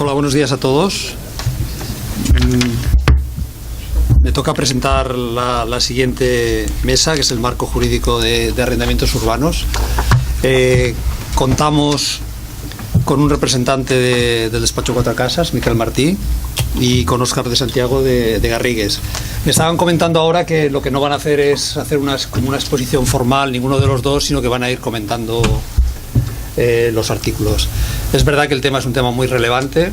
Hola, buenos días a todos. Me toca presentar la siguiente mesa, que es el marco jurídico de arrendamientos urbanos. Contamos con un representante del despacho Cuatro Casas, Miquel Martí, y con Óscar de Santiago de Garrigues. Me estaban comentando ahora que lo que no van a hacer es hacer como una exposición formal, ninguno de los dos, sino que van a ir comentando los artículos. Es verdad que el tema es un tema muy relevante.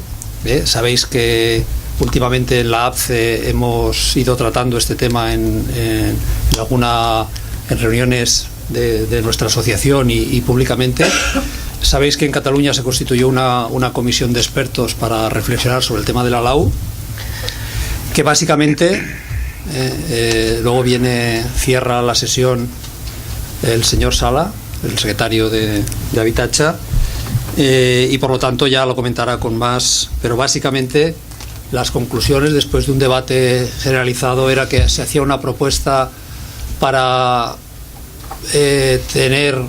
Sabéis que últimamente en la ABCE hemos ido tratando este tema en reuniones de nuestra asociación y públicamente. Sabéis que en Cataluña se constituyó una comisión de expertos para reflexionar sobre el tema de la LAU, que básicamente luego cierra la sesión el señor Sala, el secretario de Habitatge, y por lo tanto ya lo comentará con más, pero básicamente las conclusiones después de un debate generalizado era que se hacía una propuesta para tener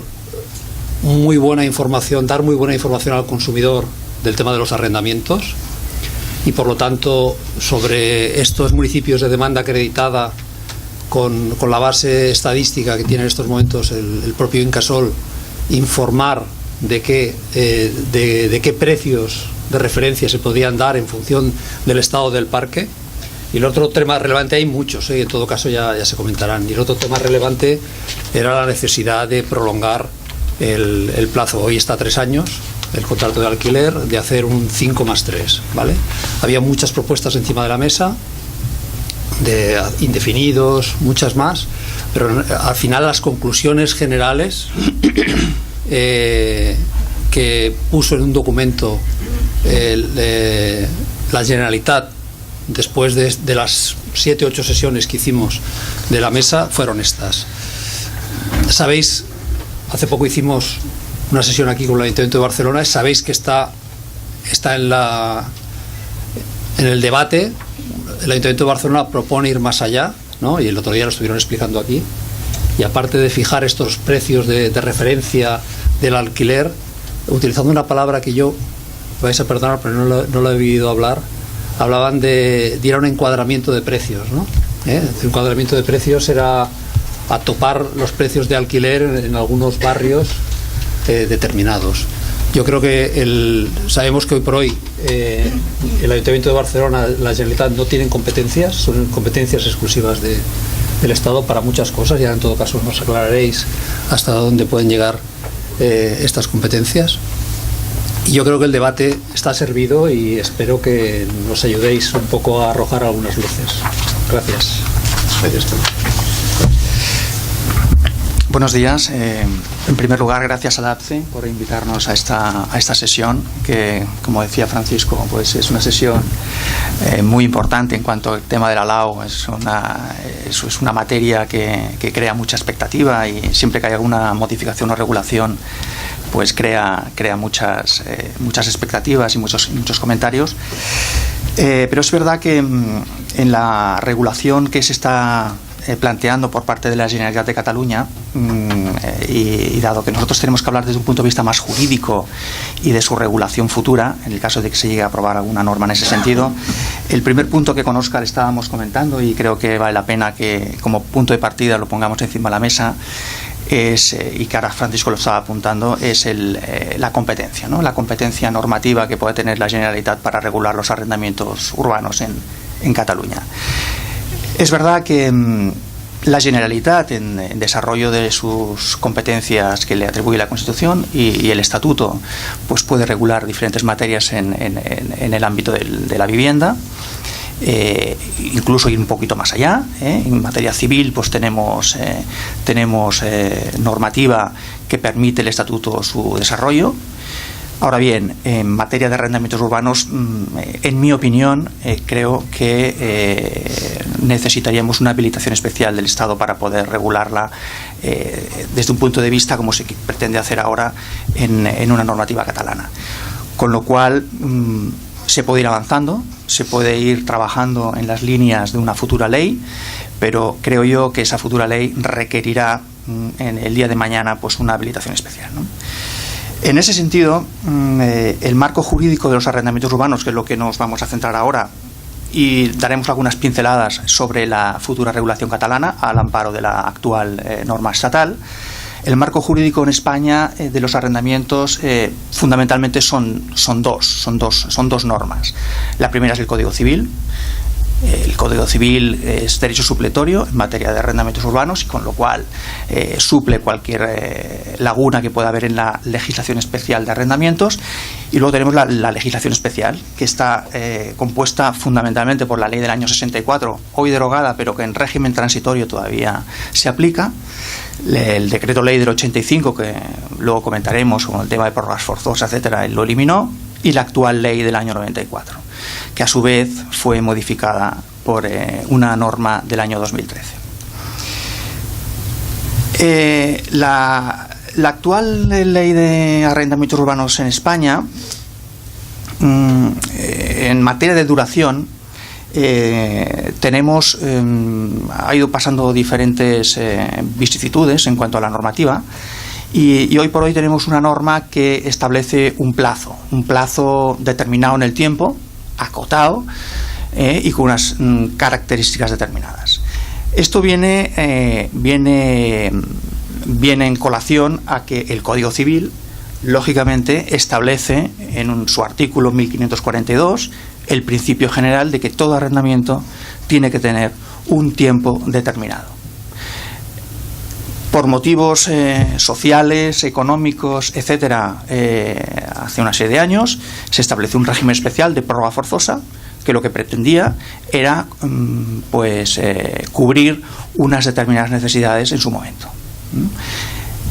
muy buena información, dar muy buena información al consumidor del tema de los arrendamientos, y por lo tanto sobre estos municipios de demanda acreditada con la base estadística que tiene en estos momentos el propio Incasòl, informar de qué precios de referencia se podían dar en función del estado del parque. Y el otro tema relevante, hay muchos, en todo caso ya se comentarán, y el otro tema relevante era la necesidad de prolongar el plazo. Hoy está a 3 años el contrato de alquiler, de hacer un 5+3, ¿vale? Había muchas propuestas encima de la mesa, de indefinidos, muchas más, pero al final las conclusiones generales que puso en un documento la Generalitat después de las 7 u 8 sesiones que hicimos de la mesa fueron estas. Sabéis, hace poco hicimos una sesión aquí con el Ayuntamiento de Barcelona. Sabéis que está en el debate. El Ayuntamiento de Barcelona propone ir más allá, ¿no? Y el otro día lo estuvieron explicando aquí. Y aparte de fijar estos precios de referencia del alquiler, utilizando una palabra que yo, vais a perdonar, pero no lo he oído hablar, hablaban de ir a un encuadramiento de precios, ¿no? El encuadramiento de precios era a topar los precios de alquiler en algunos barrios determinados. Yo creo que sabemos que hoy por hoy el Ayuntamiento de Barcelona, la Generalitat, no tienen competencias, son competencias exclusivas del Estado para muchas cosas. Ya en todo caso nos aclararéis hasta dónde pueden llegar estas competencias. Y yo creo que el debate está servido y espero que nos ayudéis un poco a arrojar algunas luces. Gracias. Buenos días. En primer lugar, gracias a la ABCE por invitarnos a esta sesión, que, como decía Francisco, pues es una sesión muy importante en cuanto al tema de la LAU. Es una materia que crea mucha expectativa, y siempre que hay alguna modificación o regulación, pues crea muchas expectativas y muchos comentarios. Pero es verdad que en la regulación que se está planteando por parte de la Generalitat de Cataluña, y dado que nosotros tenemos que hablar desde un punto de vista más jurídico y de su regulación futura, en el caso de que se llegue a aprobar alguna norma en ese sentido, el primer punto que con Óscar estábamos comentando, y creo que vale la pena que como punto de partida lo pongamos encima de la mesa, y que ahora Francisco lo estaba apuntando, es la competencia, ¿no? La competencia normativa que puede tener la Generalitat para regular los arrendamientos urbanos en Cataluña. Es verdad que la Generalitat, en desarrollo de sus competencias que le atribuye la Constitución y el Estatuto, pues puede regular diferentes materias en el ámbito de la vivienda. Incluso ir un poquito más allá. En materia civil pues tenemos normativa que permite el Estatuto su desarrollo. Ahora bien, en materia de arrendamientos urbanos, en mi opinión, creo que necesitaríamos una habilitación especial del Estado para poder regularla desde un punto de vista como se pretende hacer ahora en una normativa catalana. Con lo cual, se puede ir avanzando, se puede ir trabajando en las líneas de una futura ley, pero creo yo que esa futura ley requerirá en el día de mañana pues una habilitación especial, ¿no? En ese sentido, el marco jurídico de los arrendamientos urbanos, que es lo que nos vamos a centrar ahora, y daremos algunas pinceladas sobre la futura regulación catalana al amparo de la actual norma estatal. El marco jurídico en España de los arrendamientos fundamentalmente son dos normas. La primera es el Código Civil. El Código Civil es derecho supletorio en materia de arrendamientos urbanos, y con lo cual suple cualquier laguna que pueda haber en la legislación especial de arrendamientos. Y luego tenemos la legislación especial, que está compuesta fundamentalmente por la ley del año 64, hoy derogada, pero que en régimen transitorio todavía se aplica. El decreto ley del 85, que luego comentaremos con el tema de prórrogas forzosas, etcétera, él lo eliminó, y la actual ley del año 94, que a su vez fue modificada por una norma del año 2013. La actual ley de arrendamientos urbanos en España, en materia de duración, ha ido pasando diferentes vicisitudes en cuanto a la normativa. Y hoy por hoy tenemos una norma que establece un plazo determinado en el tiempo, acotado, y con unas características determinadas. Esto viene en colación a que el Código Civil, lógicamente, establece en su artículo 1542 el principio general de que todo arrendamiento tiene que tener un tiempo determinado. Por motivos sociales, económicos, etcétera, hace una serie de años se estableció un régimen especial de prórroga forzosa, que lo que pretendía era cubrir unas determinadas necesidades en su momento.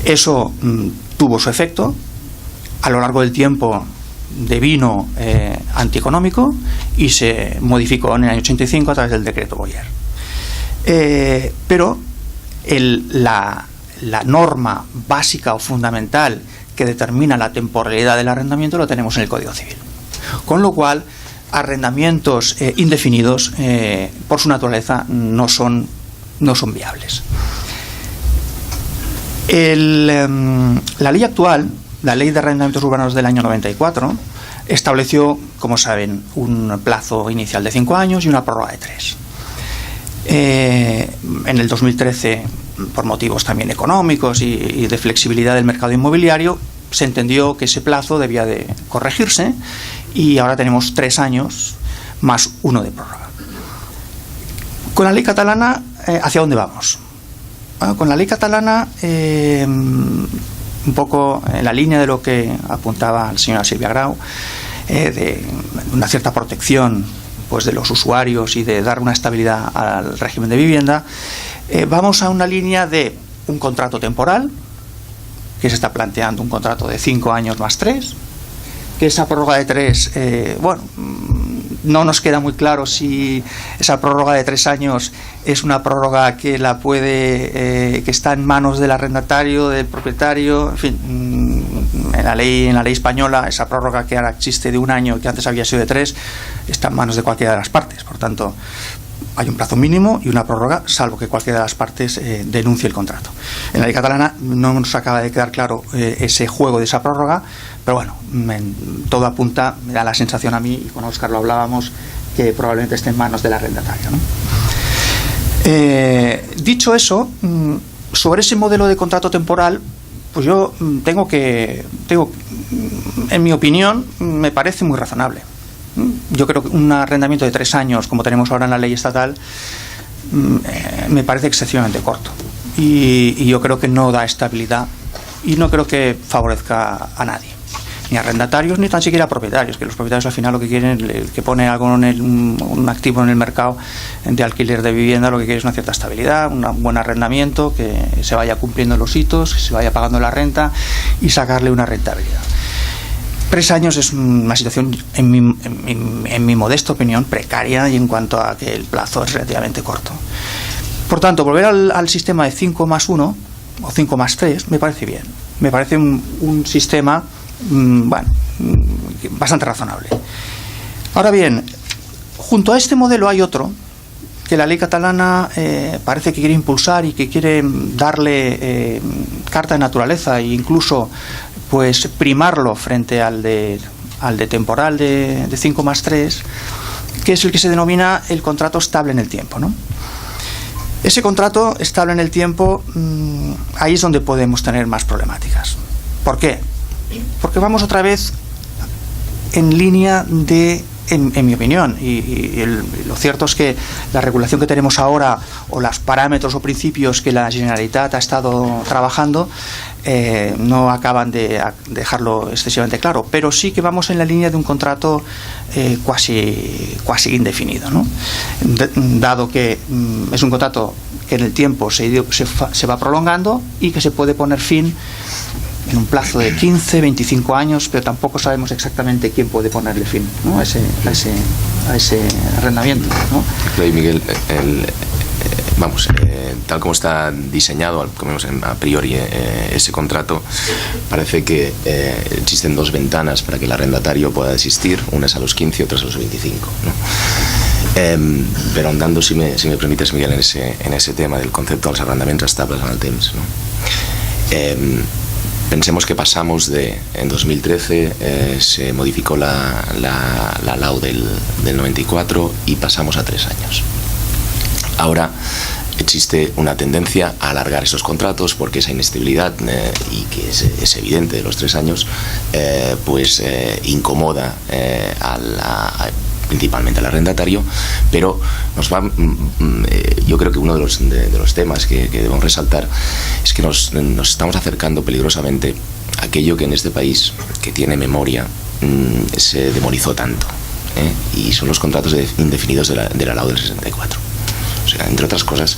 Eso tuvo su efecto. A lo largo del tiempo devino antieconómico y se modificó en el año 85 a través del decreto Boyer. Pero la norma básica o fundamental que determina la temporalidad del arrendamiento lo tenemos en el Código Civil. Con lo cual, arrendamientos indefinidos, por su naturaleza, no son viables. La ley actual, la Ley de Arrendamientos Urbanos del año 94, estableció, como saben, un plazo inicial de 5 años y una prórroga de 3. En el 2013, por motivos también económicos y de flexibilidad del mercado inmobiliario, se entendió que ese plazo debía de corregirse, y ahora tenemos 3 años más 1 de prórroga. Con la ley catalana, ¿hacia dónde vamos? Con la ley catalana, un poco en la línea de lo que apuntaba la señora Silvia Grau, de una cierta protección de los usuarios y de dar una estabilidad al régimen de vivienda, vamos a una línea de un contrato temporal, que se está planteando un contrato de 5 años más 3, que esa prórroga de 3, no nos queda muy claro si esa prórroga de 3 años es una prórroga que que está en manos del arrendatario, del propietario, en fin. En la ley española, esa prórroga que ahora existe de 1 año, que antes había sido de 3, está en manos de cualquiera de las partes. Por tanto, hay un plazo mínimo y una prórroga, salvo que cualquiera de las partes denuncie el contrato. En la ley catalana no nos acaba de quedar claro ese juego de esa prórroga, pero bueno, todo apunta, me da la sensación a mí, y con Óscar lo hablábamos, que probablemente esté en manos del arrendatario, ¿no? Dicho eso, sobre ese modelo de contrato temporal, pues yo en mi opinión, me parece muy razonable. Yo creo que un arrendamiento de 3 años, como tenemos ahora en la ley estatal, me parece excesivamente corto. Y yo creo que no da estabilidad y no creo que favorezca a nadie, ni arrendatarios ni tan siquiera a propietarios, que los propietarios al final lo que quieren, el que pone algo un activo en el mercado de alquiler de vivienda, lo que quiere es una cierta estabilidad, un buen arrendamiento, que se vaya cumpliendo los hitos, que se vaya pagando la renta y sacarle una rentabilidad. 3 años es una situación, en mi modesta opinión, precaria, y en cuanto a que el plazo es relativamente corto. Por tanto, volver al sistema de 5 más 1 o 5 más 3 me parece bien. Me parece un sistema bastante razonable. Ahora bien, junto a este modelo hay otro que la ley catalana parece que quiere impulsar y que quiere darle carta de naturaleza e incluso pues primarlo frente al de temporal de 5+3, que es el que se denomina el contrato estable en el tiempo, ¿no? Ese contrato estable en el tiempo, ahí es donde podemos tener más problemáticas. ¿Por qué? Porque vamos otra vez en línea de, en mi opinión, y lo cierto es que la regulación que tenemos ahora, o los parámetros o principios que la Generalitat ha estado trabajando, no acaban de dejarlo excesivamente claro, pero sí que vamos en la línea de un contrato cuasi indefinido, ¿no? Dado que es un contrato que en el tiempo se va prolongando y que se puede poner fin en un plazo de 15, 25 años, pero tampoco sabemos exactamente quién puede ponerle fin, ¿no? a ese arrendamiento, ¿no? Claro, Miguel, tal como está diseñado, como vemos a priori ese contrato, parece que existen dos ventanas para que el arrendatario pueda desistir, unas a los 15 y otras a los 25, ¿no? Pero andando, si me permites, Miguel, en ese tema del concepto dels arrendaments estables en el temps, ¿no? Pensemos que pasamos en 2013 se modificó la LAU del 94 y pasamos a 3 años. Ahora existe una tendencia a alargar esos contratos porque esa inestabilidad y que es evidente de los 3 años incomoda principalmente al arrendatario, pero yo creo que uno de los temas que debemos resaltar es que nos estamos acercando peligrosamente a aquello que en este país, que tiene memoria, se demonizó tanto, y son los contratos indefinidos de la LAU del 64. O sea, entre otras cosas,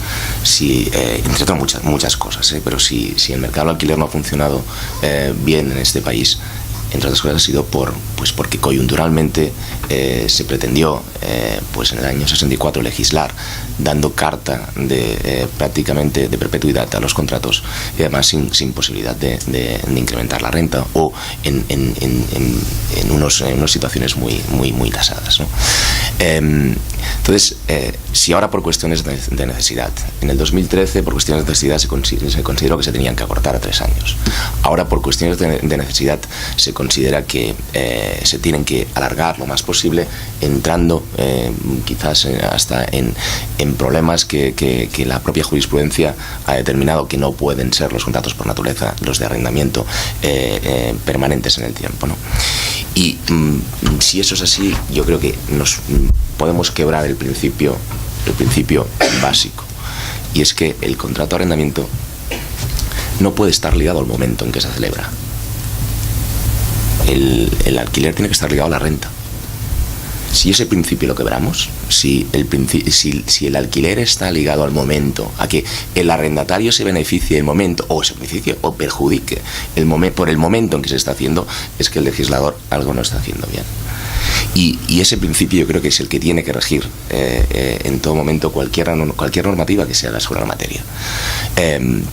entre otras muchas cosas, pero si el mercado del alquiler no ha funcionado bien en este país, entre otras cosas ha sido porque coyunturalmente se pretendió en el año 64 legislar dando carta prácticamente de perpetuidad a los contratos, y además sin posibilidad de incrementar la renta o en unas situaciones muy tasadas, ¿no? Entonces, si ahora por cuestiones de necesidad, en el 2013 por cuestiones de necesidad se consideró que se tenían que acortar a 3 años, ahora por cuestiones de necesidad se considera que se tienen que alargar lo más posible, entrando quizás hasta en problemas que la propia jurisprudencia ha determinado que no pueden ser los contratos por naturaleza, los de arrendamiento, permanentes en el tiempo, ¿no? Y si eso es así, yo creo que nos podemos quebrar el principio básico, y es que el contrato de arrendamiento no puede estar ligado al momento en que se celebra. El alquiler tiene que estar ligado a la renta. Si ese principio lo quebramos, si el alquiler está ligado al momento, a que el arrendatario se beneficie del momento, o se beneficie o perjudique por el momento en que se está haciendo, es que el legislador algo no está haciendo bien. Y ese principio yo creo que es el que tiene que regir en todo momento cualquier normativa que se haga sobre la materia.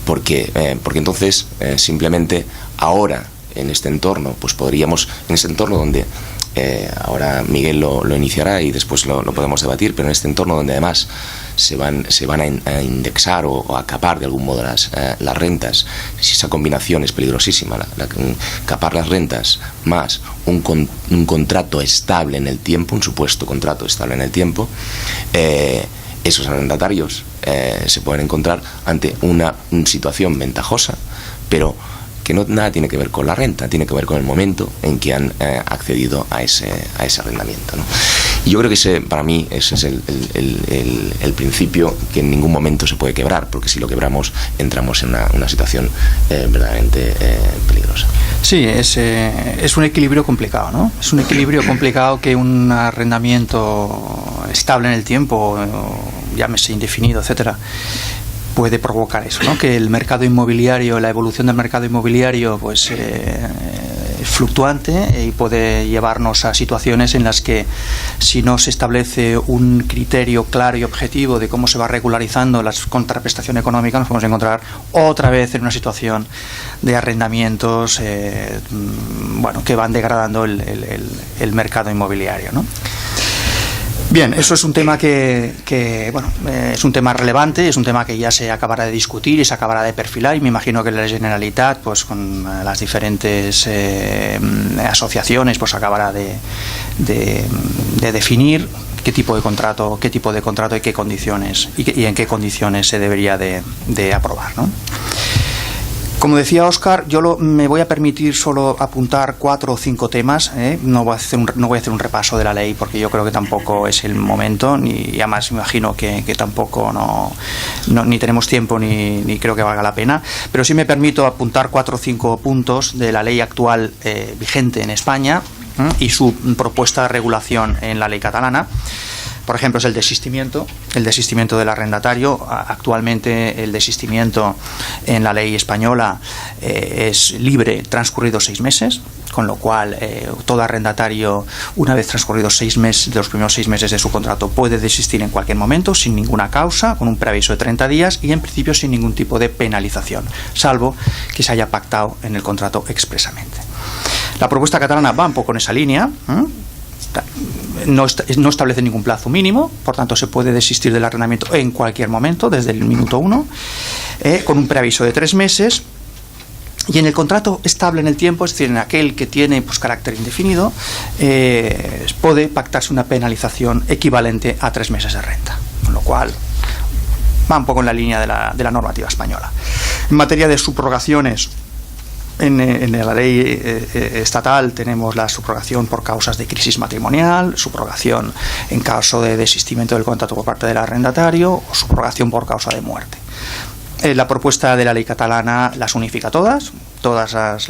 Porque entonces simplemente ahora en este entorno, en este entorno donde ahora Miguel lo iniciará y después lo podemos debatir, pero en este entorno donde además se van a indexar o a capar de algún modo las rentas, si esa combinación es peligrosísima, capar las rentas más un contrato estable en el tiempo, un supuesto contrato estable en el tiempo, esos arrendatarios se pueden encontrar ante una situación ventajosa, pero que nada tiene que ver con la renta, tiene que ver con el momento en que han accedido a ese arrendamiento, ¿no? Y yo creo que para mí ese es el principio que en ningún momento se puede quebrar, porque si lo quebramos entramos en una situación verdaderamente peligrosa. Sí, es un equilibrio complicado, ¿no? Es un equilibrio complicado que un arrendamiento estable en el tiempo, llámese indefinido, etcétera, puede provocar eso, ¿no? Que el mercado inmobiliario, la evolución del mercado inmobiliario, es fluctuante y puede llevarnos a situaciones en las que, si no se establece un criterio claro y objetivo de cómo se va regularizando la contraprestación económica, nos podemos encontrar otra vez en una situación de arrendamientos que van degradando el mercado inmobiliario, ¿no? Bien, eso es un tema que es un tema relevante, es un tema que ya se acabará de discutir y se acabará de perfilar, y me imagino que la Generalitat, pues con las diferentes asociaciones, pues acabará de definir qué tipo de contrato y qué condiciones y en qué condiciones se debería de aprobar, ¿no? Como decía Óscar, me voy a permitir solo apuntar 4 o 5 temas. No voy a hacer un repaso de la ley, porque yo creo que tampoco es el momento, y además me imagino que tampoco ni tenemos tiempo ni creo que valga la pena. Pero sí me permito apuntar 4 o 5 puntos de la ley actual vigente en España y su propuesta de regulación en la ley catalana. Por ejemplo, es el desistimiento del arrendatario. Actualmente el desistimiento en la ley española es libre transcurridos 6 meses, con lo cual todo arrendatario, una vez transcurridos 6 meses, de los primeros 6 meses de su contrato, puede desistir en cualquier momento, sin ninguna causa, con un preaviso de 30 días y en principio sin ningún tipo de penalización, salvo que se haya pactado en el contrato expresamente. La propuesta catalana va un poco en esa línea. No establece ningún plazo mínimo, por tanto se puede desistir del arrendamiento en cualquier momento, desde el minuto 1, con un preaviso de 3 meses. Y en el contrato estable en el tiempo, es decir, en aquel que tiene carácter indefinido, puede pactarse una penalización equivalente a 3 meses de renta, con lo cual va un poco en la línea de la normativa española. En materia de subrogaciones, en la ley estatal tenemos la subrogación por causas de crisis matrimonial, subrogación en caso de desistimiento del contrato por parte del arrendatario o subrogación por causa de muerte. La propuesta de la ley catalana las unifica todas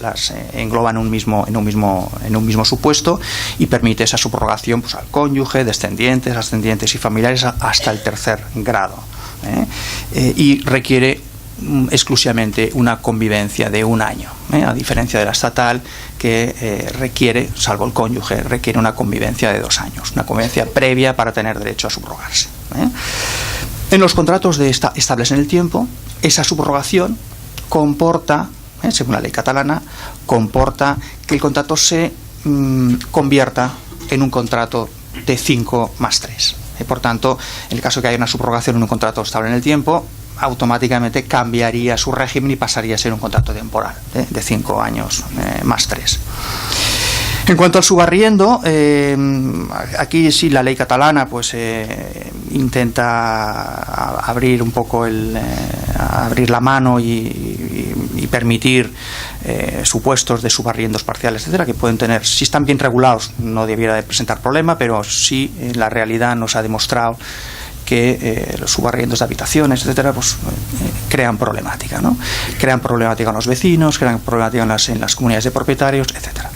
las engloba en un mismo supuesto, y permite esa subrogación al cónyuge, descendientes, ascendientes y familiares hasta el 3er grado, y requiere exclusivamente una convivencia de 1 año, a diferencia de la estatal, que requiere, salvo el cónyuge, requiere una convivencia de 2 años, una convivencia previa para tener derecho a subrogarse. En los contratos estables en el tiempo, esa subrogación comporta, según la ley catalana, comporta que el contrato se convierta en un contrato de 5+3. Por tanto, en el caso de que haya una subrogación en un contrato estable en el tiempo, automáticamente cambiaría su régimen y pasaría a ser un contrato temporal de 5 años más 3. En cuanto al subarriendo, aquí sí la ley catalana intenta abrir un poco abrir la mano y permitir supuestos de subarriendos parciales, etcétera, que pueden tener, si están bien regulados, no debiera de presentar problema, pero sí en la realidad nos ha demostrado que los subarriendos de habitaciones, etcétera, crean problemática, ¿no? Crean problemática en los vecinos, crean problemática en las comunidades de propietarios, etcétera.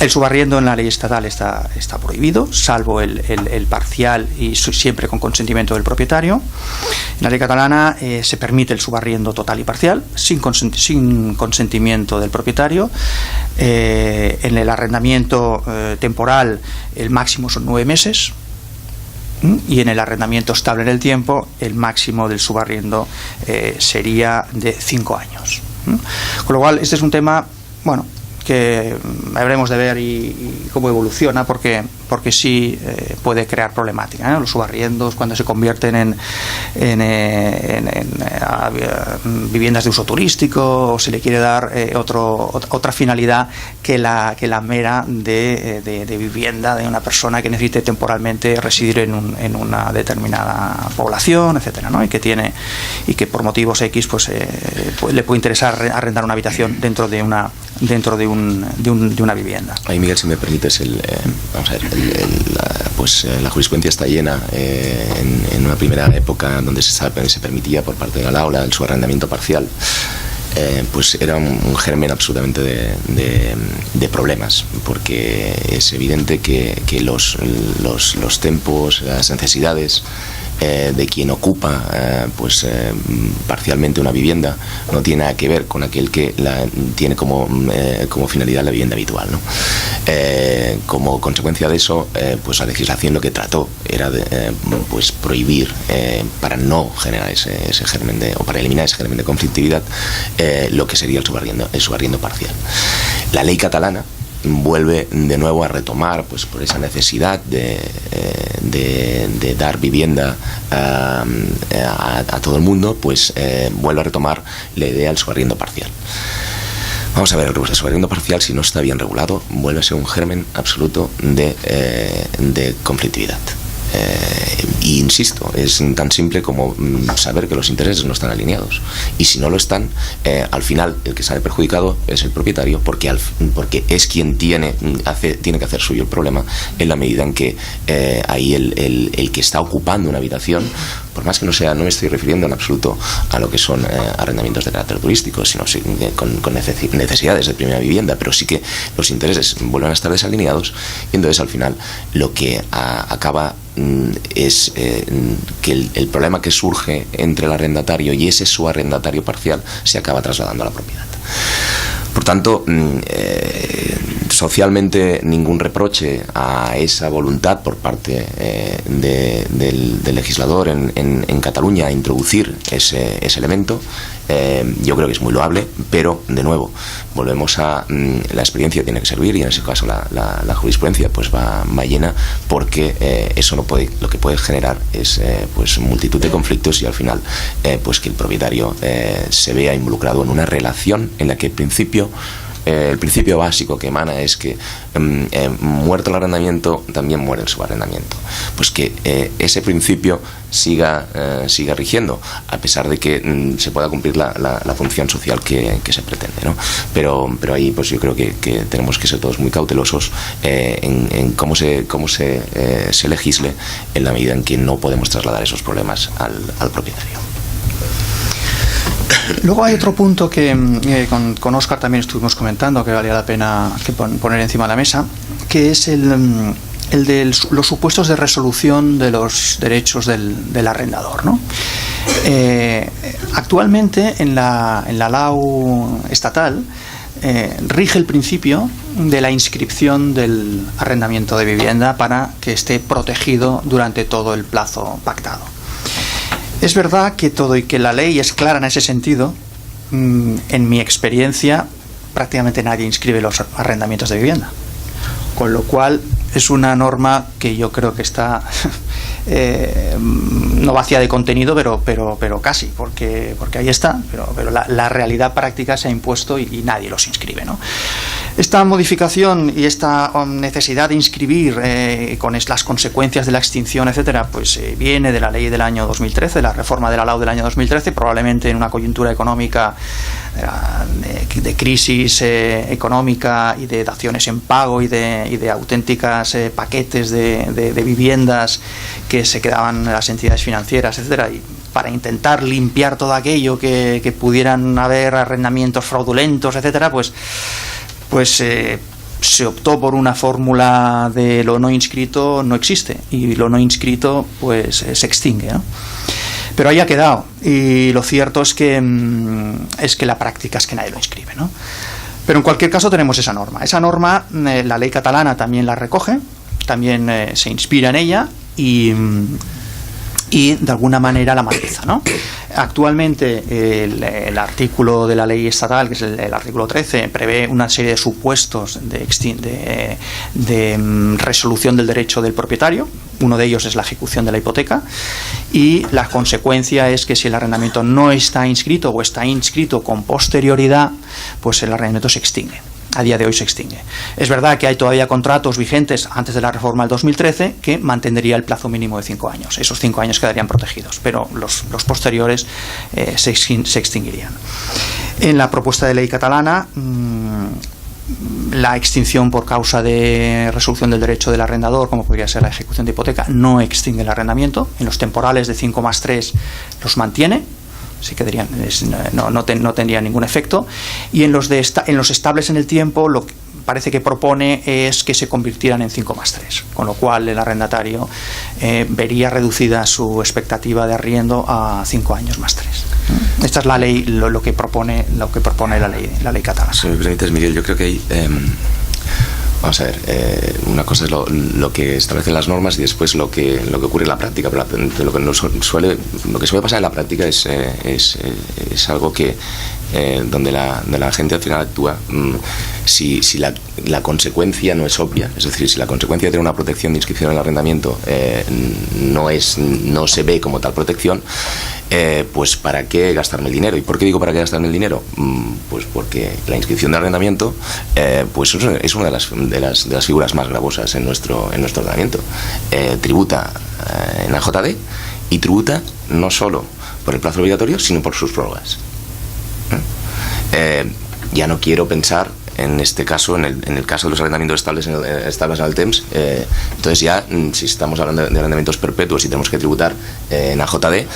El subarriendo en la ley estatal está prohibido, salvo el parcial y siempre con consentimiento del propietario. En la ley catalana se permite el subarriendo total y parcial, sin consentimiento del propietario. En el arrendamiento temporal el máximo son 9 meses. Y en el arrendamiento estable en el tiempo el máximo del subarriendo sería de 5 años. Con lo cual este es un tema que habremos de ver y cómo evoluciona, porque sí puede crear problemática, ¿no? Los subarriendos, cuando se convierten en viviendas de uso turístico, o se le quiere dar otra finalidad que la mera de vivienda de una persona que necesite temporalmente residir en una determinada población, etcétera, ¿no? y que por motivos X le puede interesar arrendar una habitación dentro de una vivienda. Ahí, Miguel, si me permites, la jurisprudencia está llena en una primera época donde se permitía por parte de la aula el subarrendamiento parcial. Era un germen absolutamente de problemas, porque es evidente que los tempos, las necesidades de quien ocupa parcialmente una vivienda no tiene nada que ver con aquel que tiene como finalidad la vivienda habitual, ¿no? Como consecuencia de eso, la legislación lo que trató era de prohibir, para no generar ese germen o para eliminar ese germen de conflictividad, lo que sería el subarriendo parcial. La ley catalana vuelve de nuevo a retomar, pues por esa necesidad de dar vivienda a todo el mundo, pues vuelve a retomar la idea del subarriendo parcial. Vamos a ver, el subarriendo parcial, si no está bien regulado, vuelve a ser un germen absoluto de conflictividad. Y insisto, es tan simple como saber que los intereses no están alineados, y si no lo están, al final el que sale perjudicado es el propietario, porque es quien tiene que hacer suyo el problema, en la medida en que ahí el que está ocupando una habitación, por más que no me estoy refiriendo en absoluto a lo que son arrendamientos de carácter turístico, sino con necesidades de primera vivienda, pero sí que los intereses vuelven a estar desalineados, y entonces al final lo que acaba es que el problema que surge entre el arrendatario y ese subarrendatario parcial se acaba trasladando a la propiedad. Por tanto, socialmente ningún reproche a esa voluntad por parte del legislador en Cataluña a introducir ese elemento. Yo creo que es muy loable, pero de nuevo volvemos a la experiencia tiene que servir, y en ese caso la jurisprudencia pues va llena, porque eso no puede, lo que puede generar es pues multitud de conflictos, y al final pues que el propietario se vea involucrado en una relación en la que el principio básico que emana es que muerto el arrendamiento también muere el subarrendamiento, pues que ese principio siga rigiendo, a pesar de que se pueda cumplir la función social que se pretende, ¿no? Pero ahí pues yo creo que tenemos que ser todos muy cautelosos en cómo se legisle, en la medida en que no podemos trasladar esos problemas al propietario. Luego hay otro punto que con Óscar también estuvimos comentando, que valía la pena poner encima de la mesa, que es el de los supuestos de resolución de los derechos del arrendador, ¿no? Actualmente en la LAU estatal rige el principio de la inscripción del arrendamiento de vivienda para que esté protegido durante todo el plazo pactado. Es verdad que la ley es clara en ese sentido. En mi experiencia, prácticamente nadie inscribe los arrendamientos de vivienda, con lo cual es una norma que yo creo que está no vacía de contenido, pero casi, porque ahí está, pero la realidad práctica se ha impuesto y nadie los inscribe, ¿no? Esta modificación y esta necesidad de inscribir con las consecuencias de la extinción, etcétera, pues viene de la ley del año 2013, la reforma de la LAU del año 2013, probablemente en una coyuntura económica de crisis económica y de daciones en pago y de auténticas paquetes de viviendas que se quedaban en las entidades financieras, etcétera, y para intentar limpiar todo aquello que pudieran haber arrendamientos fraudulentos, etcétera, pues se optó por una fórmula de lo no inscrito no existe, y lo no inscrito pues se extingue, ¿no? Pero ahí ha quedado, y lo cierto es que la práctica es que nadie lo inscribe, ¿no? Pero en cualquier caso tenemos esa norma. Esa norma, la ley catalana también la recoge, también se inspira en ella y de alguna manera la matiza, ¿no? Actualmente el artículo de la ley estatal, que es el artículo 13, prevé una serie de supuestos de resolución del derecho del propietario. Uno de ellos es la ejecución de la hipoteca, y la consecuencia es que si el arrendamiento no está inscrito o está inscrito con posterioridad, pues el arrendamiento se extingue. A día de hoy se extingue. Es verdad que hay todavía contratos vigentes antes de la reforma del 2013 que mantendría el plazo mínimo de 5 años. Esos 5 años quedarían protegidos, pero los posteriores se extinguirían. En la propuesta de ley catalana, la extinción por causa de resolución del derecho del arrendador, como podría ser la ejecución de hipoteca, no extingue el arrendamiento. En los temporales de 5+3 los mantiene. Sí que no tendría ningún efecto, y en los estables en el tiempo lo que parece que propone es que se convirtieran en 5+3, con lo cual el arrendatario vería reducida su expectativa de arriendo a 5 años más 3. Esta es la ley, lo que propone la ley catalana. Si me permites, Miguel, yo creo que hay vamos a ver, una cosa es lo que establecen las normas y después lo que ocurre en la práctica, pero lo que suele pasar en la práctica es algo que donde la gente al final actúa si la consecuencia no es obvia, es decir, si la consecuencia de tener una protección de inscripción en el arrendamiento no se ve como tal protección, pues ¿para qué gastarme el dinero? ¿Y por qué digo para qué gastarme el dinero? Pues porque la inscripción de arrendamiento pues es una de las figuras más gravosas en nuestro ordenamiento. Tributa en la JD y tributa no solo por el plazo obligatorio, sino por sus prórrogas. Ya no quiero pensar en este caso, en el caso de los arrendamientos estables en el temps, entonces ya, si estamos hablando de arrendamientos perpetuos y tenemos que tributar en AJD,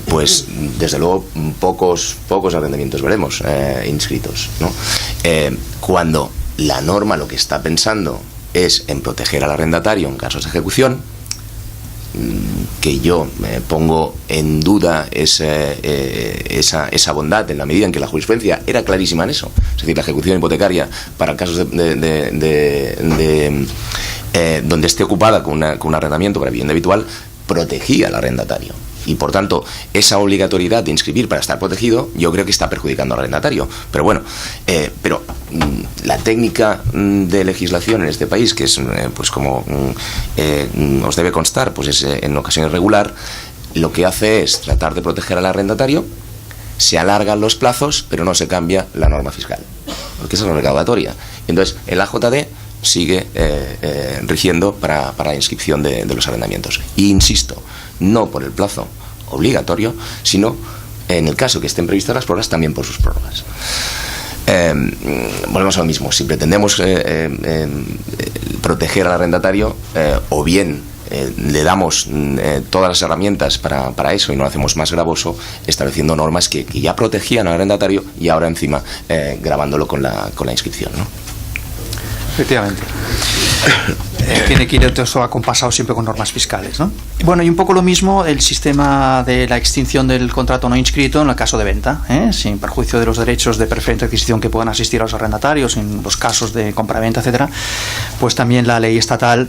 pues desde luego pocos arrendamientos veremos inscritos, ¿no? Cuando la norma lo que está pensando es en proteger al arrendatario en casos de ejecución, que yo pongo en duda esa bondad en la medida en que la jurisprudencia era clarísima en eso. Es decir, la ejecución hipotecaria para casos donde esté ocupada con un arrendamiento para vivienda habitual protegía al arrendatario. Y por tanto, esa obligatoriedad de inscribir para estar protegido, yo creo que está perjudicando al arrendatario. Pero bueno, la técnica de legislación en este país, que es, pues como os debe constar, pues es en ocasiones regular, lo que hace es tratar de proteger al arrendatario, se alargan los plazos, pero no se cambia la norma fiscal, porque esa es la recaudatoria. Entonces, el AJD sigue rigiendo para la inscripción de los arrendamientos. Y insisto, no por el plazo obligatorio, sino en el caso que estén previstas las prórrogas, también por sus prórrogas. Volvemos a lo mismo. Si pretendemos proteger al arrendatario, o bien le damos todas las herramientas para eso y no lo hacemos más gravoso, estableciendo normas que ya protegían al arrendatario y ahora encima gravándolo con la inscripción, ¿no? Efectivamente. Tiene que ir eso acompasado siempre con normas fiscales, ¿no? Bueno, y un poco lo mismo el sistema de la extinción del contrato no inscrito en el caso de venta, sin perjuicio de los derechos de preferente adquisición que puedan asistir a los arrendatarios en los casos de compraventa, etcétera. Pues también la ley estatal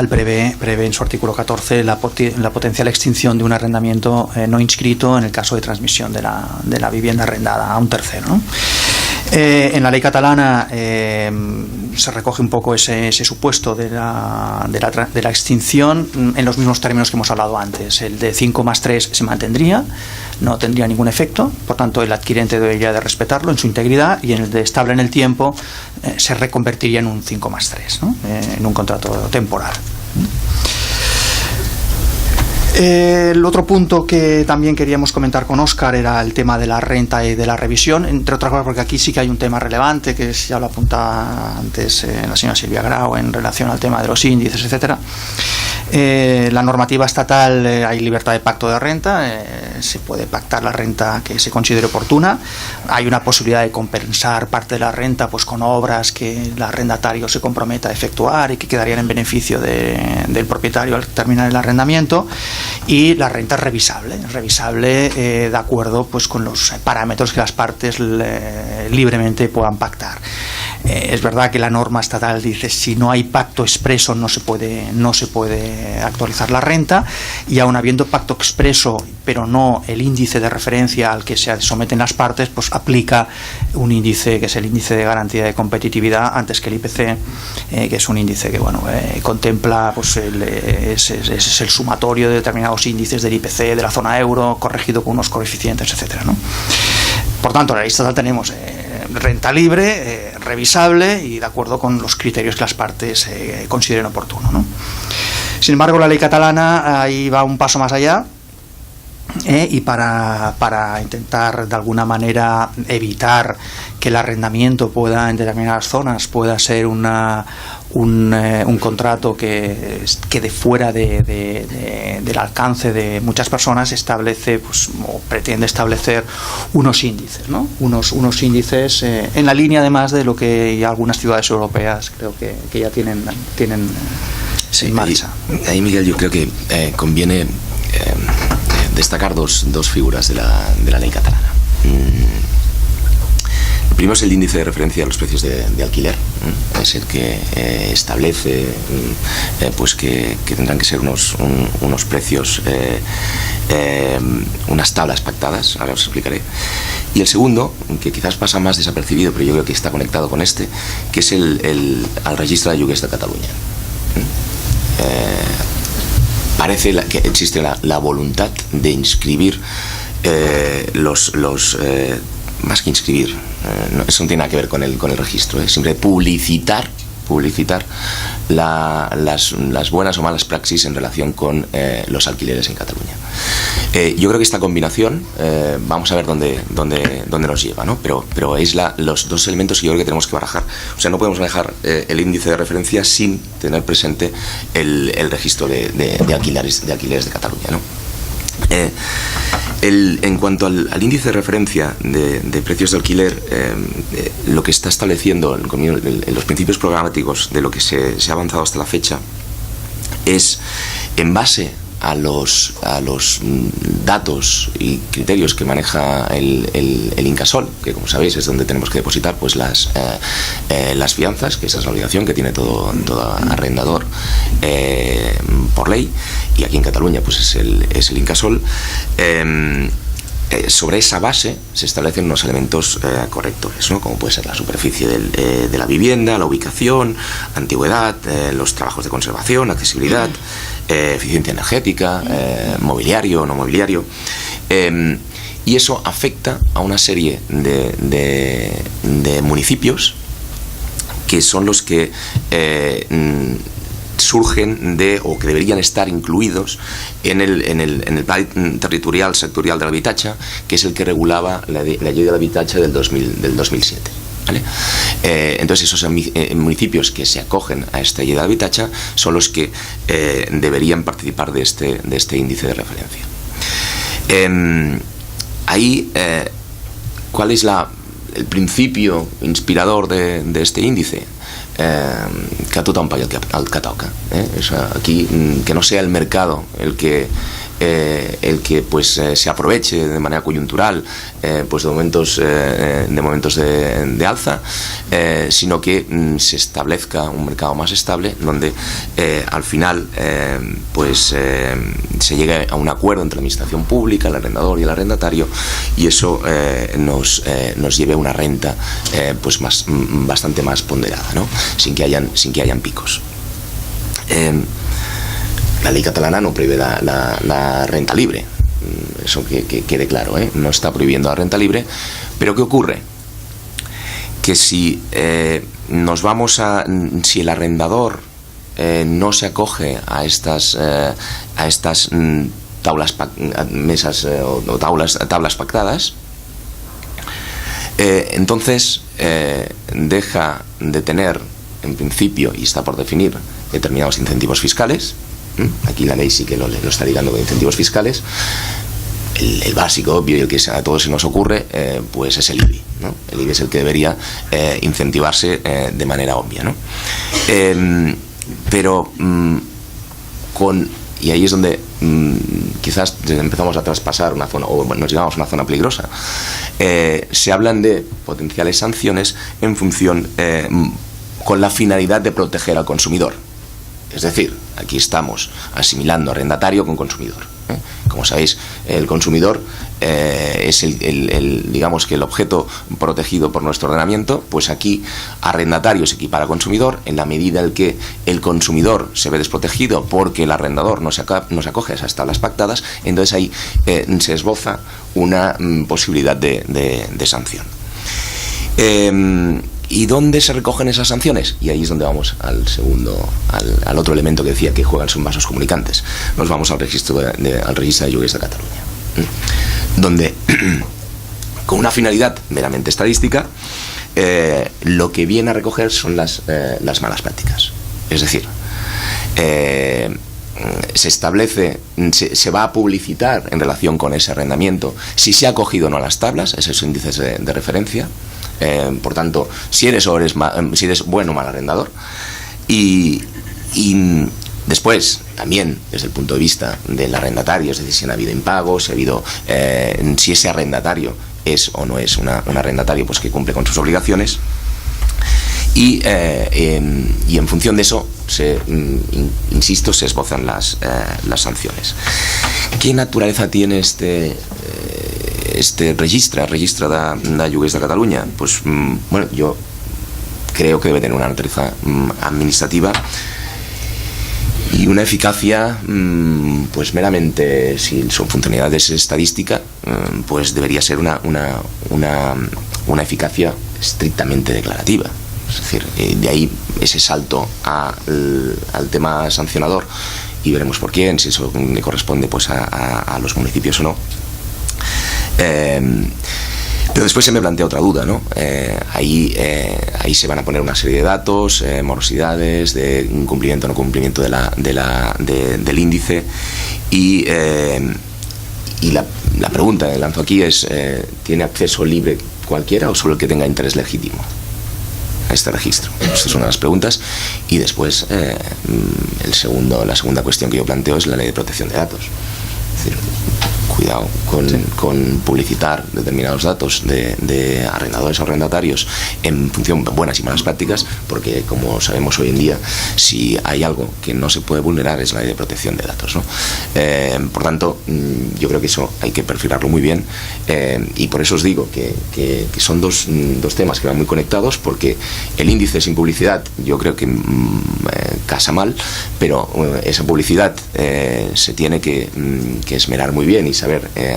prevé en su artículo 14 la potencial extinción de un arrendamiento no inscrito en el caso de transmisión de la vivienda arrendada a un tercero, ¿no? En la ley catalana se recoge un poco ese supuesto de la extinción en los mismos términos que hemos hablado antes. El de 5+3 se mantendría, no tendría ningún efecto, por tanto el adquirente debería de respetarlo en su integridad, y en el de estable en el tiempo se reconvertiría en un 5+3, ¿no? En un contrato temporal. El otro punto que también queríamos comentar con Óscar era el tema de la renta y de la revisión, entre otras cosas porque aquí sí que hay un tema relevante, que ya lo apuntaba antes la señora Silvia Grau en relación al tema de los índices, etcétera. La normativa estatal, hay libertad de pacto de renta, se puede pactar la renta que se considere oportuna, hay una posibilidad de compensar parte de la renta pues con obras que el arrendatario se comprometa a efectuar y que quedarían en beneficio del propietario al terminar el arrendamiento. Y la renta es revisable de acuerdo pues con los parámetros que las partes libremente puedan pactar. Es verdad que la norma estatal dice si no hay pacto expreso no se puede actualizar la renta, y aun habiendo pacto expreso pero no el índice de referencia al que se someten las partes, pues aplica un índice que es el índice de garantía de competitividad antes que el IPC, que es un índice que contempla pues es el sumatorio de determinados índices del IPC de la zona euro corregido con unos coeficientes, etcétera, ¿no? Por tanto, en la ley estatal tenemos renta libre, revisable y de acuerdo con los criterios que las partes consideren oportuno, ¿no? Sin embargo, la ley catalana ahí va un paso más allá, y para intentar de alguna manera evitar que el arrendamiento pueda en determinadas zonas pueda ser un contrato que quede fuera del alcance de muchas personas, establece pues, o pretende establecer unos índices, ¿no? Unos índices en la línea además de lo que algunas ciudades europeas creo que ya tienen en marcha. Ahí, Miguel, yo creo que conviene destacar dos figuras de la ley catalana. Primero es el índice de referencia de los precios de alquiler. Es el que establece pues que tendrán que ser unos precios, unas tablas pactadas. Ahora os explicaré. Y el segundo, que quizás pasa más desapercibido, pero yo creo que está conectado con este, que es al registro de lloguers de Cataluña. Parece que existe la voluntad de inscribir más que inscribir, eso no tiene nada que ver con el registro, siempre publicitar las buenas o malas praxis en relación con los alquileres en Cataluña. Yo creo que esta combinación, vamos a ver dónde nos lleva, ¿no? Pero es los dos elementos que yo creo que tenemos que barajar. O sea, no podemos manejar el índice de referencia sin tener presente el registro de alquileres de Cataluña, ¿no? En cuanto al índice de referencia de precios de alquiler, lo que está estableciendo en los principios programáticos de lo que se ha avanzado hasta la fecha es, en base a los datos y criterios que maneja el Incasol, que como sabéis es donde tenemos que depositar pues las fianzas, que esa es la obligación que tiene todo arrendador por ley, y aquí en Cataluña pues es el Incasol. Sobre esa base se establecen unos elementos correctores, ¿no? Como puede ser la superficie de la vivienda, la ubicación, antigüedad, los trabajos de conservación, accesibilidad, eficiencia energética, mobiliario, no mobiliario, y eso afecta a una serie de municipios que son los que surgen o que deberían estar incluidos en el plan territorial sectorial del habitatge, que es el que regulaba la ley del habitatge del 2007. ¿Vale? Entonces esos municipios que se acogen a esta ley del habitatge son los que deberían participar de este índice de referencia. Ahí, ¿cuál es el principio inspirador de este índice? Que a tothom pagui el que toca. O sea, aquí que no sea el mercado el que pues se aproveche de manera coyuntural pues de momentos de alza, sino que se establezca un mercado más estable donde al final pues se llegue a un acuerdo entre la administración pública, el arrendador y el arrendatario, y eso nos lleve a una renta pues bastante más ponderada, ¿no? sin que hayan picos. La ley catalana no prohíbe la renta libre, eso que quede claro, no está prohibiendo la renta libre, pero ¿qué ocurre? Que si si el arrendador no se acoge a estas tablas pactadas, entonces deja de tener, en principio, y está por definir, determinados incentivos fiscales. Aquí la ley sí que lo está ligando con incentivos fiscales. El básico, obvio, y el que a todos se nos ocurre, pues es el IBI, ¿no? El IBI es el que debería incentivarse de manera obvia, ¿no? Pero y ahí es donde quizás empezamos a traspasar una zona, o nos llegamos a una zona peligrosa. Se hablan de potenciales sanciones en función, con la finalidad de proteger al consumidor. Es decir, aquí estamos asimilando arrendatario con consumidor. Como sabéis, el consumidor es digamos que el objeto protegido por nuestro ordenamiento. Pues aquí arrendatario se equipara a consumidor en la medida en que el consumidor se ve desprotegido porque el arrendador no se acoge a esas tablas pactadas. Entonces ahí se esboza una posibilidad de sanción. ¿Y dónde se recogen esas sanciones? Y ahí es donde vamos al otro elemento que decía que juegan sus vasos comunicantes. Nos vamos al registro de lloguers de Cataluña, donde con una finalidad meramente estadística lo que viene a recoger son las malas prácticas. Es decir, se establece, se va a publicitar en relación con ese arrendamiento si se ha acogido o no a las tablas, esos índices de referencia. Por tanto, si eres bueno o mal arrendador. Y después, también desde el punto de vista del arrendatario, es decir, si ha habido impagos, si ese arrendatario es o no es un arrendatario pues que cumple con sus obligaciones. Y en función de eso, insisto, se esbozan las sanciones. ¿Qué naturaleza tiene este registre de lloguers de Cataluña? Pues bueno, yo creo que debe tener una naturaleza administrativa y una eficacia pues meramente, si son funcionalidades estadísticas, pues debería ser una eficacia estrictamente declarativa. Es decir, de ahí ese salto al tema sancionador, y veremos por quién, si eso le corresponde pues a los municipios o no. Pero después se me plantea otra duda, ¿no? Ahí se van a poner una serie de datos, morosidades, de cumplimiento o no cumplimiento del índice, y la pregunta que lanzo aquí es, ¿tiene acceso libre cualquiera o solo el que tenga interés legítimo a este registro? Esta es una de las preguntas. Y después la segunda cuestión que yo planteo es la ley de protección de datos. Es decir, cuidado con publicitar determinados datos de arrendadores o arrendatarios en función de buenas y malas prácticas, porque como sabemos hoy en día, si hay algo que no se puede vulnerar es la ley de protección de datos, ¿no? Por tanto, yo creo que eso hay que perfilarlo muy bien, y por eso os digo que son dos temas que van muy conectados, porque el índice sin publicidad yo creo que casa mal, pero esa publicidad se tiene que esmerar muy bien y saber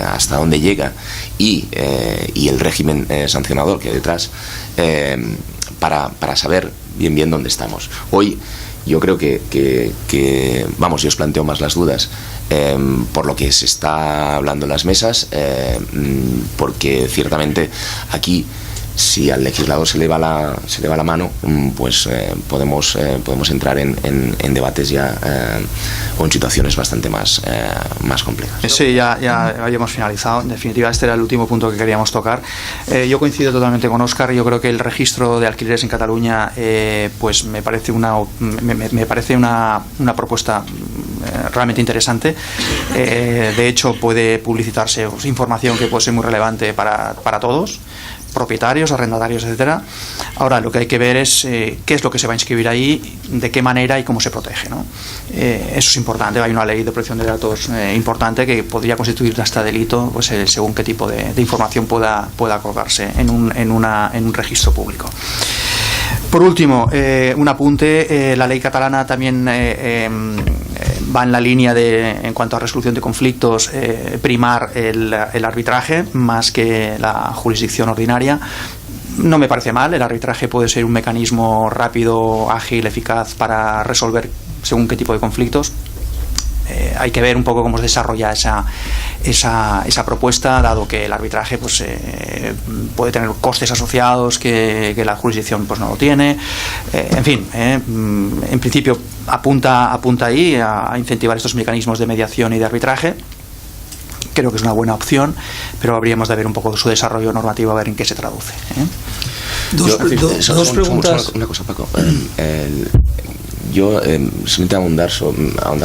hasta dónde llega, y el régimen sancionador que hay detrás, para saber bien dónde estamos. Hoy yo creo que vamos, yo os planteo más las dudas por lo que se está hablando en las mesas, porque ciertamente aquí, si al legislador se le va la mano, pues podemos entrar en debates ya o en situaciones bastante más complejas. Sí, ya habíamos finalizado. En definitiva, este era el último punto que queríamos tocar. Yo coincido totalmente con Óscar. Yo creo que el registro de alquileres en Cataluña pues me parece una propuesta realmente interesante. De hecho, puede publicitarse información que puede ser muy relevante para todos, propietarios, arrendatarios, etcétera. Ahora, lo que hay que ver es qué es lo que se va a inscribir ahí, de qué manera y cómo se protege, ¿no? Eso es importante. Hay una ley de protección de datos importante que podría constituir hasta delito, pues según qué tipo de información pueda colgarse en un registro público. Por último, un apunte. La ley catalana también va en la línea en cuanto a resolución de conflictos, primar el arbitraje más que la jurisdicción ordinaria. No me parece mal. El arbitraje puede ser un mecanismo rápido, ágil, eficaz para resolver según qué tipo de conflictos. Hay que ver un poco cómo se desarrolla esa propuesta, dado que el arbitraje pues puede tener costes asociados que la jurisdicción pues no lo tiene. En fin, en principio apunta ahí a incentivar estos mecanismos de mediación y de arbitraje. Creo que es una buena opción, pero habríamos de ver un poco su desarrollo normativo, a ver en qué se traduce. Dos preguntas. Una cosa, Paco. Yo simplemente ahondar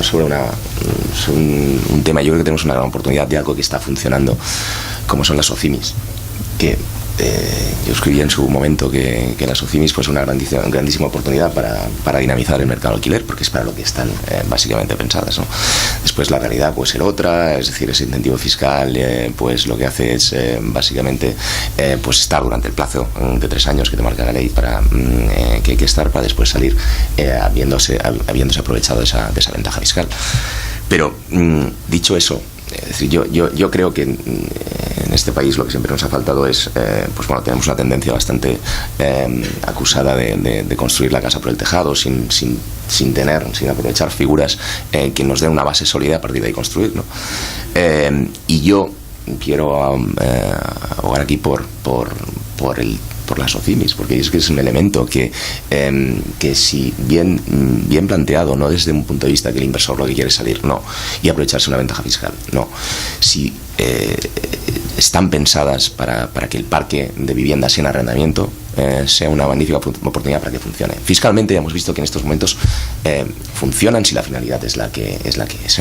sobre un tema. Yo creo que tenemos una gran oportunidad de algo que está funcionando, como son las SOCIMIs, que yo escribí en su momento que las SOCIMIs pues una grandísima oportunidad para dinamizar el mercado alquiler, porque es para lo que están básicamente pensadas, ¿no? Después la realidad puede ser otra, es decir, ese incentivo fiscal pues lo que hace es básicamente pues estar durante el plazo de 3 años que te marca la ley que hay que estar para después salir habiéndose aprovechado de esa ventaja fiscal. Pero dicho eso, es decir, yo creo que en este país lo que siempre nos ha faltado es, pues bueno, tenemos una tendencia bastante acusada de construir la casa por el tejado sin aprovechar figuras que nos den una base sólida a partir de ahí construir, ¿no? Y yo quiero abogar aquí por las SOCIMIs, porque es que es un elemento que si bien planteado, no desde un punto de vista que el inversor lo que quiere es salir, no, y aprovecharse una ventaja fiscal, no, si están pensadas para que el parque de viviendas en arrendamiento sea una magnífica oportunidad para que funcione. Fiscalmente ya hemos visto que en estos momentos funcionan si la finalidad es la que es.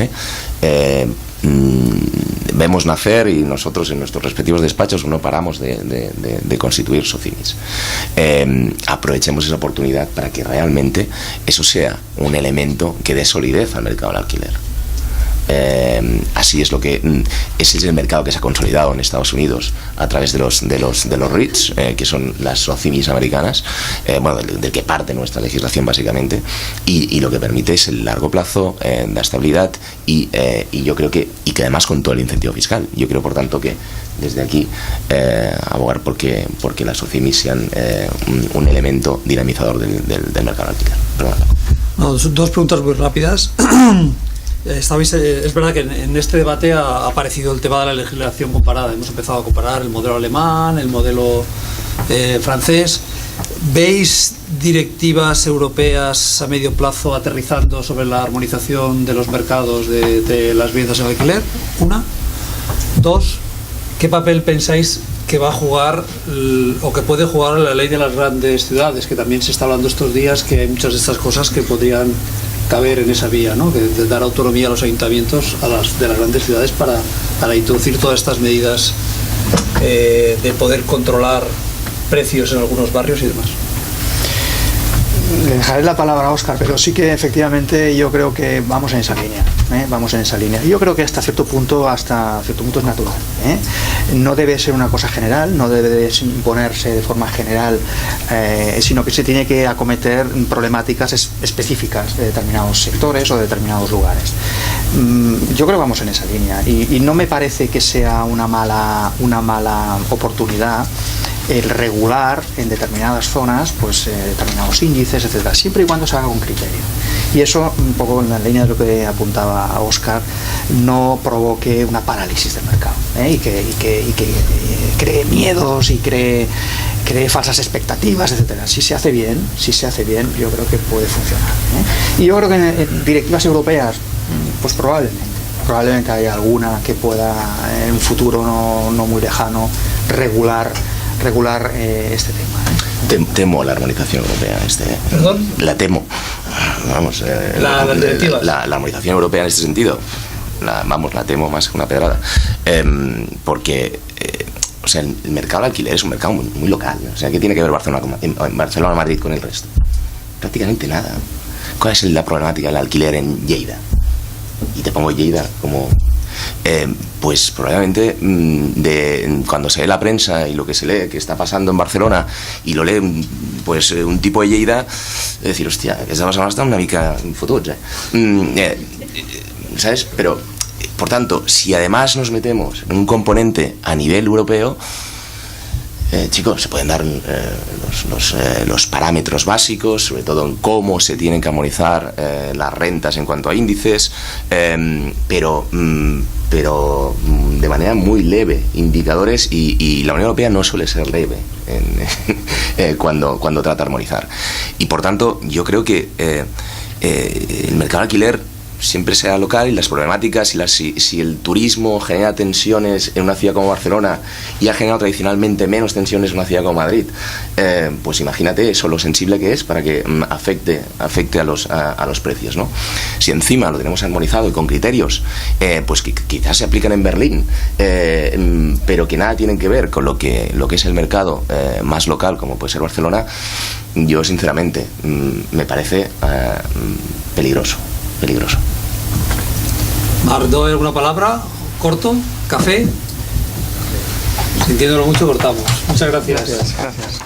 Vemos nacer, y nosotros en nuestros respectivos despachos no paramos de constituir socimis. Aprovechemos esa oportunidad para que realmente eso sea un elemento que dé solidez al mercado del alquiler. Así es lo que ese es el mercado que se ha consolidado en Estados Unidos a través de los REITs, que son las socimis americanas, del que parte nuestra legislación básicamente, y lo que permite es el largo plazo, la estabilidad y yo creo que además con todo el incentivo fiscal. Yo creo por tanto que desde aquí abogar porque las socimis sean un elemento dinamizador del mercado alquiler. No, dos preguntas muy rápidas. Es verdad que en este debate ha aparecido el tema de la legislación comparada. Hemos empezado a comparar el modelo alemán, el modelo francés. ¿Veis directivas europeas a medio plazo aterrizando sobre la armonización de los mercados de las viviendas en alquiler? Una. Dos, ¿qué papel pensáis que va a jugar o que puede jugar la ley de las grandes ciudades? Que también se está hablando estos días que hay muchas de estas cosas que podrían caber en esa vía, ¿no? De dar autonomía a los ayuntamientos de las grandes ciudades para introducir todas estas medidas de poder controlar precios en algunos barrios y demás. Le dejaré la palabra a Óscar, pero sí que efectivamente yo creo que vamos en esa línea. Vamos en esa línea. Yo creo que hasta cierto punto es natural. No debe ser una cosa general, no debe imponerse de forma general, sino que se tiene que acometer problemáticas específicas de determinados sectores o de determinados lugares. Yo creo que vamos en esa línea y no me parece que sea una mala oportunidad el regular en determinadas zonas determinados índices, etcétera, siempre y cuando se haga con criterio. Y eso, un poco en la línea de lo que apuntaba Óscar, no provoque una parálisis del mercado, y que cree miedos y cree falsas expectativas, etcétera. Si se hace bien, yo creo que puede funcionar. Y yo creo que en directivas europeas, pues probablemente haya alguna que pueda en un futuro no muy lejano regular este tema. Temo la armonización europea. ¿Perdón? La temo. Vamos, la armonización europea en este sentido. La temo más que una pedrada. Porque el mercado del alquiler es un mercado muy, muy local. ¿Qué tiene que ver Barcelona o Madrid con el resto? Prácticamente nada. ¿Cuál es la problemática del alquiler en Lleida? Y te pongo Lleida como... pues probablemente cuando se lee la prensa y lo que se lee que está pasando en Barcelona y lo lee un tipo de Lleida, decir, hostia, aquesta Barcelona està una mica fotuts, ¿sabes? Pero, por tanto, si además nos metemos en un componente a nivel europeo, chicos, se pueden dar los parámetros básicos, sobre todo en cómo se tienen que armonizar las rentas en cuanto a índices, pero de manera muy leve, indicadores, y la Unión Europea no suele ser leve cuando trata de armonizar. Y por tanto, yo creo que el mercado de alquiler siempre será local, y las problemáticas si el turismo genera tensiones en una ciudad como Barcelona y ha generado tradicionalmente menos tensiones en una ciudad como Madrid, pues imagínate eso, lo sensible que es para que afecte a los precios, ¿no? Si encima lo tenemos armonizado y con criterios pues que quizás se aplican en Berlín, pero que nada tienen que ver con lo que es el mercado más local como puede ser Barcelona, yo sinceramente me parece peligroso. Mardo, ¿alguna palabra? ¿Corto? ¿Café? Sintiéndolo mucho, cortamos. Muchas gracias. Gracias.